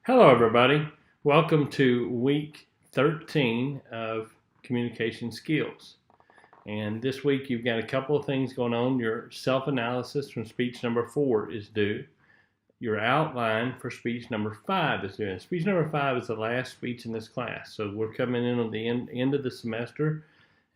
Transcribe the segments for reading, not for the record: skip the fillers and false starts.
Hello, everybody. Welcome to week 13 of communication skills. And this week you've got a couple of things going on. Your self-analysis from speech number 4 is due. Your outline for speech number 5 is due. And speech number 5 is the last speech in this class. So we're coming in on the end of the semester.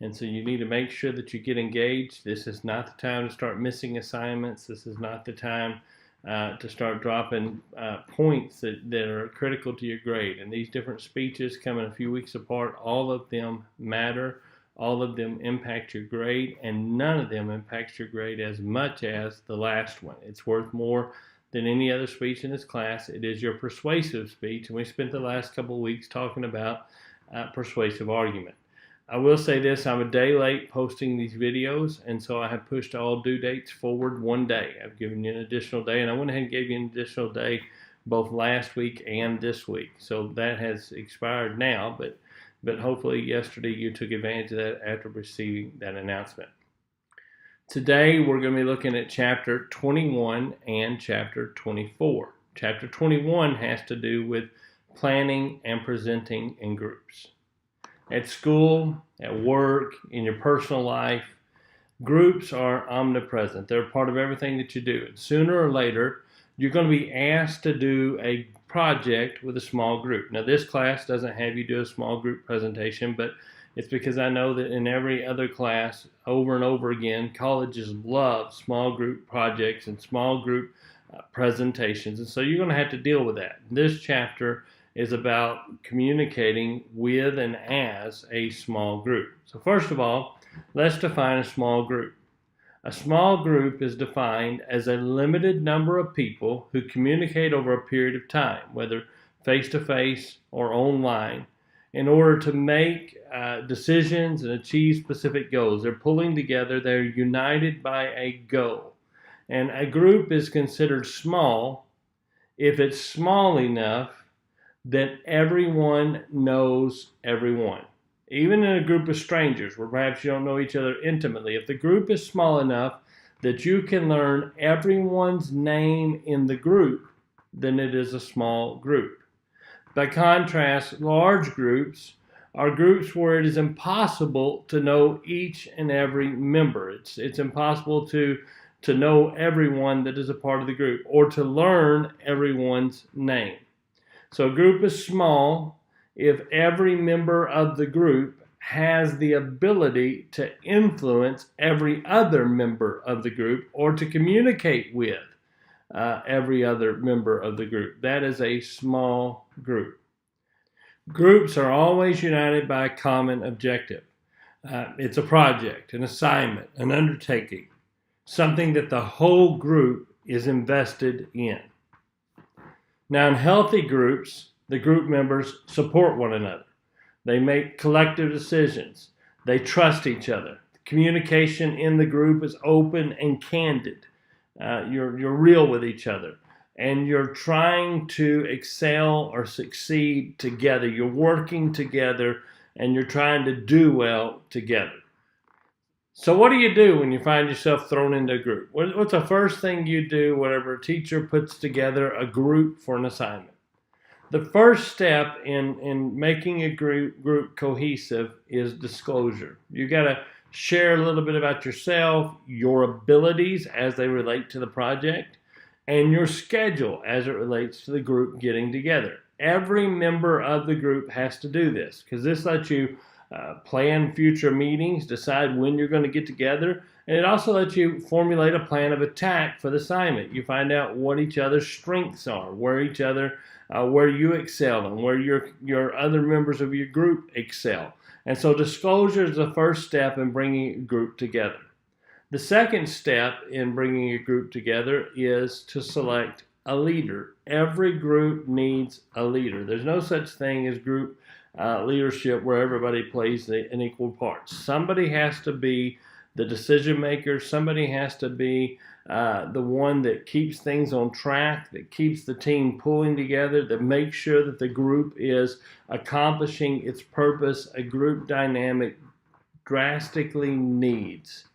And so you need to make sure that you get engaged. This is not the time to start missing assignments. This is not the time to start dropping points that are critical to your grade. And these different speeches coming a few weeks apart, all of them matter. All of them impact your grade, and none of them impacts your grade as much as the last one. It's worth more than any other speech in this class. It is your persuasive speech, and we spent the last couple of weeks talking about persuasive argument. I will say this, I'm a day late posting these videos, and so I have pushed all due dates forward one day. I've given you an additional day, and I went ahead and gave you an additional day both last week and this week. So that has expired now, but hopefully yesterday you took advantage of that after receiving that announcement. Today we're going to be looking at chapter 21 and chapter 24. Chapter 21 has to do with planning and presenting in groups. At school, at work, in your personal life, groups are omnipresent. They're part of everything that you do. And sooner or later, you're going to be asked to do a project with a small group. Now, this class doesn't have you do a small group presentation, but it's because I know that in every other class, over and over again, colleges love small group projects and small group presentations. And so you're going to have to deal with that. This chapter is about communicating with and as a small group. So first of all, let's define a small group. A small group is defined as a limited number of people who communicate over a period of time, whether face-to-face or online, in order to make decisions and achieve specific goals. They're pulling together, they're united by a goal. And a group is considered small if it's small enough that everyone knows everyone. Even in a group of strangers where perhaps you don't know each other intimately, if the group is small enough that you can learn everyone's name in the group, then it is a small group. By contrast, large groups are groups where it is impossible to know each and every member. It's impossible to know everyone that is a part of the group or to learn everyone's name. So a group is small if every member of the group has the ability to influence every other member of the group or to communicate with every other member of the group. That is a small group. Groups are always united by a common objective. It's a project, an assignment, an undertaking, something that the whole group is invested in. Now, in healthy groups, the group members support one another. They make collective decisions. They trust each other. Communication in the group is open and candid. You're real with each other. And you're trying to excel or succeed together. You're working together, and you're trying to do well together. So what do you do when you find yourself thrown into a group? What's the first thing you do whenever a teacher puts together a group for an assignment? The first step in making a group cohesive is disclosure. You got to share a little bit about yourself, your abilities as they relate to the project, and your schedule as it relates to the group getting together. Every member of the group has to do this because this lets you plan future meetings, decide when you're going to get together, and it also lets you formulate a plan of attack for the assignment. You find out what each other's strengths are, where you excel, and where your other members of your group excel. And so disclosure is the first step in bringing a group together. The second step in bringing a group together is to select a leader. Every group needs a leader. There's no such thing as group leadership where everybody plays an equal part. Somebody has to be the decision maker. Somebody has to be the one that keeps things on track, that keeps the team pulling together, that makes sure that the group is accomplishing its purpose. A group dynamic drastically needs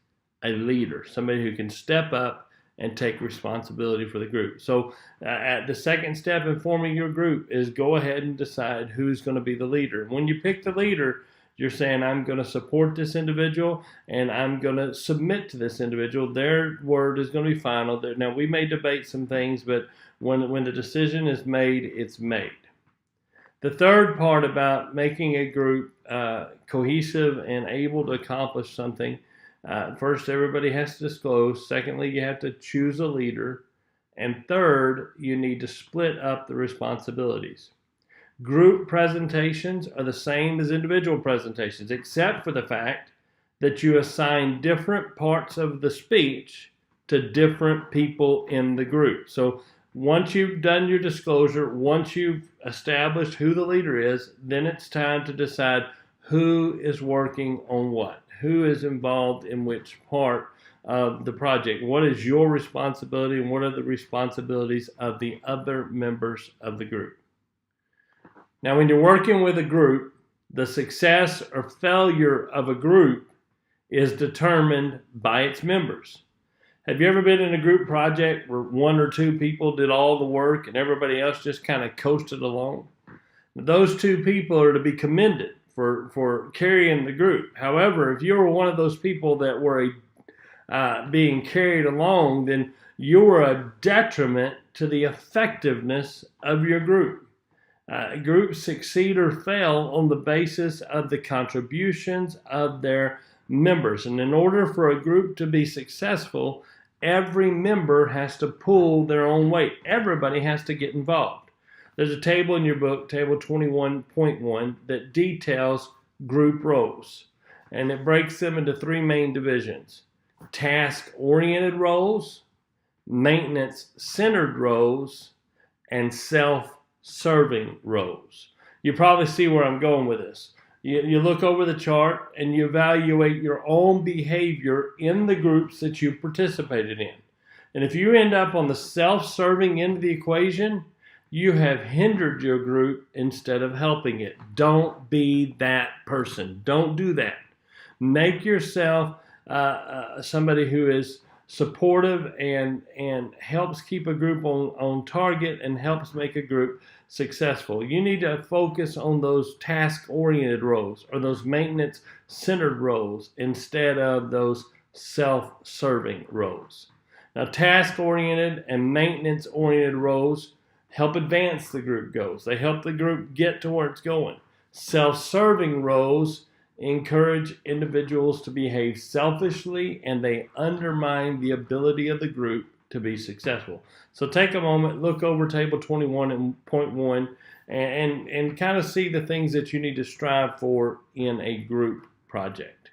a leader, somebody who can step up and take responsibility for the group. So the second step in forming your group is go ahead and decide who's going to be the leader. When you pick the leader, you're saying, I'm going to support this individual and I'm going to submit to this individual. Their word is going to be final. Now, we may debate some things, but when the decision is made, it's made. The third part about making a group cohesive and able to accomplish something, first, everybody has to disclose. Secondly, you have to choose a leader. And third, you need to split up the responsibilities. Group presentations are the same as individual presentations, except for the fact that you assign different parts of the speech to different people in the group. So once you've done your disclosure, once you've established who the leader is, then it's time to decide who is working on what, who is involved in which part of the project, what is your responsibility, and what are the responsibilities of the other members of the group. Now, when you're working with a group, the success or failure of a group is determined by its members. Have you ever been in a group project where one or two people did all the work and everybody else just kind of coasted along? Those two people are to be commended for carrying the group. However, if you were one of those people that were being carried along, then you were a detriment to the effectiveness of your group. Groups succeed or fail on the basis of the contributions of their members. And in order for a group to be successful, every member has to pull their own weight. Everybody has to get involved. There's a table in your book, table 21.1, that details group roles. And it breaks them into three main divisions: task-oriented roles, maintenance-centered roles, and self-serving roles. You probably see where I'm going with this. You look over the chart and you evaluate your own behavior in the groups that you participated in. And if you end up on the self-serving end of the equation, you have hindered your group instead of helping it. Don't be that person. Don't do that. Make yourself somebody who is supportive and helps keep a group on target and helps make a group successful. You need to focus on those task-oriented roles or those maintenance-centered roles instead of those self-serving roles. Now, task-oriented and maintenance-oriented roles help advance the group goals. They help the group get to where it's going. Self-serving roles encourage individuals to behave selfishly, and they undermine the ability of the group to be successful. So take a moment, look over table 21.1 and kind of see the things that you need to strive for in a group project.